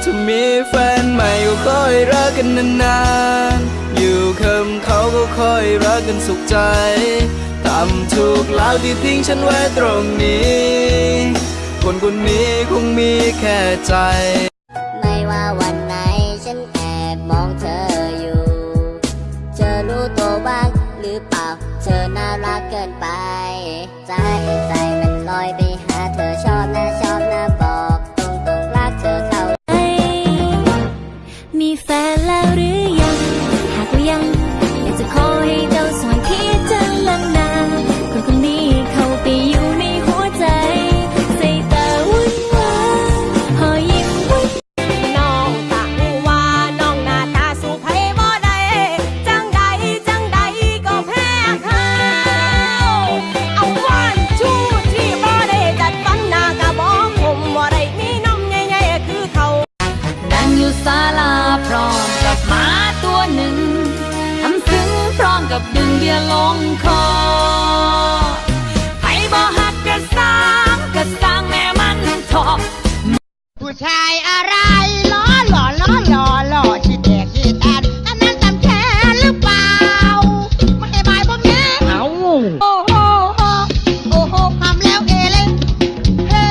ถ้ามีแฟนใหม่ก็ค่อยรักกันนานๆอยู่คำเขาก็ค่อยรักกันสุขใจทำถูกแล้วที่ทิ้งฉันไว้ตรงนี้คนคนนี้คงมีแค่ใจไม่ว่าวันไหนฉันแอบมองเธออยู่เธอรู้ตัวบ้างหรือเปล่าเธอน่ารักเกินไปใจมันลอยไปหาเธอชอบนะบอกตรงรักเธอเข้ามีแฟนแล้วหรือยังหากว่ายังอยากจะขอให้เจ้าสอนคิดถึงนานๆคนคนนี้เข้าไปอยู่ในหัวใจใส่ตาวุ่นวายหอยิ้มวุ่นน้องตะหูว่าน้องหน้าตาสู้ไผบ่ได้จังใดก็แพ้เขาเอาวันชูที่บ่ได้จัดฟันหน้ากะบอกผมว่าได้มีน้องใหญ่ๆคือเขานั่งอยู่ศาลาพร้อมกับหมาตัวหนึ่งทำซึ้งพร้อมกับดึงเบียร์ลงคอไผบ่หักกะสร้างแม่มันทอผู้ชายอะไรล้อหล่อชิดแดกชิดแอนอันนั้นตำแค่หรือเปล่าไม่ได้บายบ่แม่เอาโอ้โหทำแล้วเอเลยเฮ้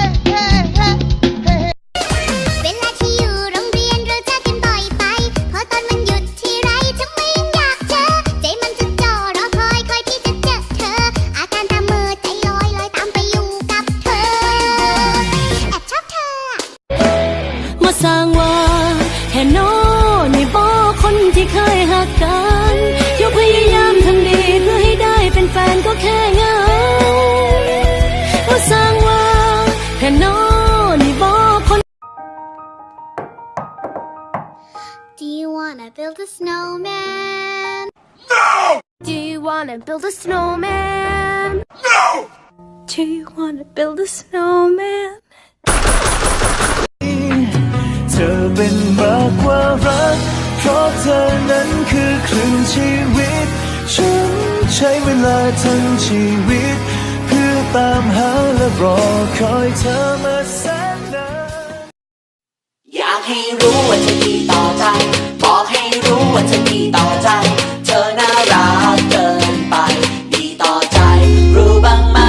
เวลาที่อยู่โรงเรียนเราเจอกันบ่อยไปพอตอนมันหยุดทีไรทำไมยังอยากเจอใจมันจะจ่อรอคอยที่จะเจอเธออาการทำมือใจลอยตามไปอยู่กับเธอแอบชอบเธอมาสร้างว่าแค่น้อในบ่คนที่เคยหักกันยกพยายามทำดีเพื่อให้ได้เป็นแฟนก็แค่เหงามาสร้างว่าแค่น้อในบ่คน Do you wanna build a snowman? Do you wanna build a snowman? No! Do you wanna build a snowman? เธอเป็นมากกว่ารักเพราะเธอนั้นคือครึ่งชีวิตฉันใช้เวลาทั้งชีวิตเพื่อตามหาและรอคอยเธอมาแสนนานอยากให้รู้ว่าเธอดีต่อใจบอกให้รู้ว่าเธอดีต่อใจเธอน่ารักเกินไปดีต่อใจรู้บ้างไหม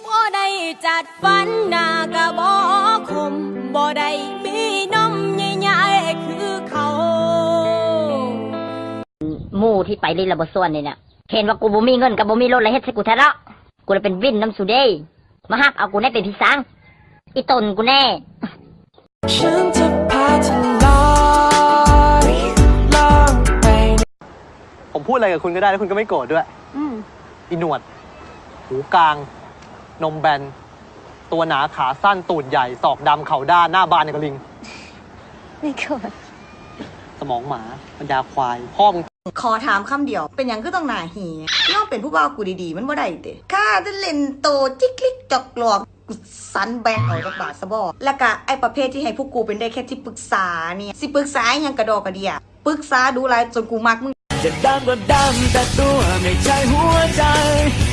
บ่ได้จัดฟันหน้ากะบอกคมบ่ได้มีน้องใหญ่ๆคือเขาหมู่ที่ไปลินระบบส่วนนี่เนี่ยเห็นว่ากูบ่มีเงินกับบ่มีรถเลยเฮ็ดใส่กูแท้ละกูเลยเป็นวินน้ำสุเดย์มาฮักเอากูแน่เป็นพี่สังอีตนกูแน่ฉันจะพาเธอลอยล่องไปผมพูดอะไรกับคุณก็ได้แล้วคุณก็ไม่โกรธด้วยอีหนวดหูกลางนมแบนตัวหนาขาสั้นตูดใหญ่ศอกดำเข่าด้านหน้าบานในกระลิงไม่โกรธสมองหมาบรรดาควายพ่อมึงขอถามคำเดียวเป็นอย่างก็ต้องหนาเหียน้องเป็นผู้บ่าวกูดีๆมันบ่ได้เด้ข้าจะเล่นโตจิกลิกจอกหลอกสันแบกเอาจากบาสบอแล้วก็ไอ้ประเภทที่ให้พวกกูเป็นได้แค่ที่ปรึกษาเนี่ยสิปรึกษาอย่างกระดอกกระเดียปรึกษาดูไรจนกูมักมึงจะดำก็ดำแต่ตัวไม่ใช่หัวใจ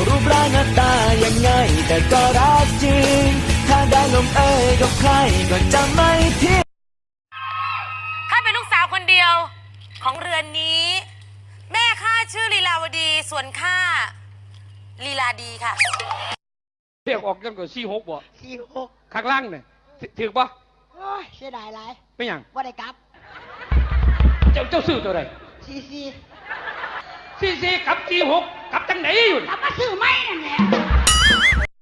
รูปร่างหน้าตายังไงแต่ก็รักจริงถ้าได้ลงเอยกับใครก็จะไม่ทิ้งข้าเป็นลูกสาวคนเดียวของเรือนนี้แม่ข้าชื่อลีลาวดีส่วนข้าลีลาดีค่ะเรียกออกยังก่อน46บ่46ข้างล่างเนี่ยถือปะโอ้ยเสียดายไรไม่ยังว่าได้กลับเจ้าซื้อตัวไหน44กับ46กับจังไหนอยู่กลับมาซื้อไม่นั่นแหละ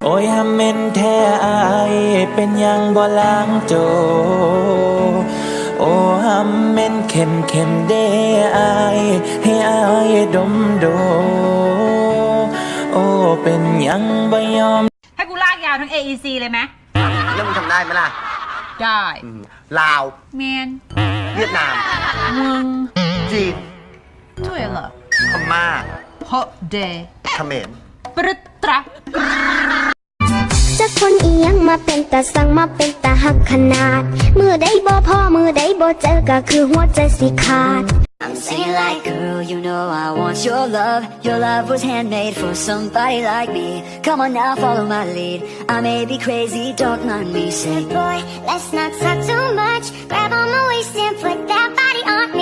โอ้ยฮัมเมนแท้อายเป็นยังบ่ล้างโจโอ้ฮัมเมนเข้มเด้อายให้อายดมโดโอ้เป็นยังบ่ยอมให้กูลากยาวทั้ง AEC เลยไหมแล้วมึงทำได้ไหมล่ะได้ลาวเมียนเวียดนามมึงจีนช่วยเหรอพม่าฮอเดย์เขมรปรึตระจะคนเอียงมาเป็นตาสั่งมาเป็นตาหักขนาดมือใดบ่พอมือใดบ่เจอก็คือหัวใจสิขาด I'm singing like, girl, you know I want your love. Your love was handmade for somebody like me. Come on now, follow my lead. I may be crazy, don't mind me. Say, boy, let's not talk too much. Grab on my waist and put that body on me.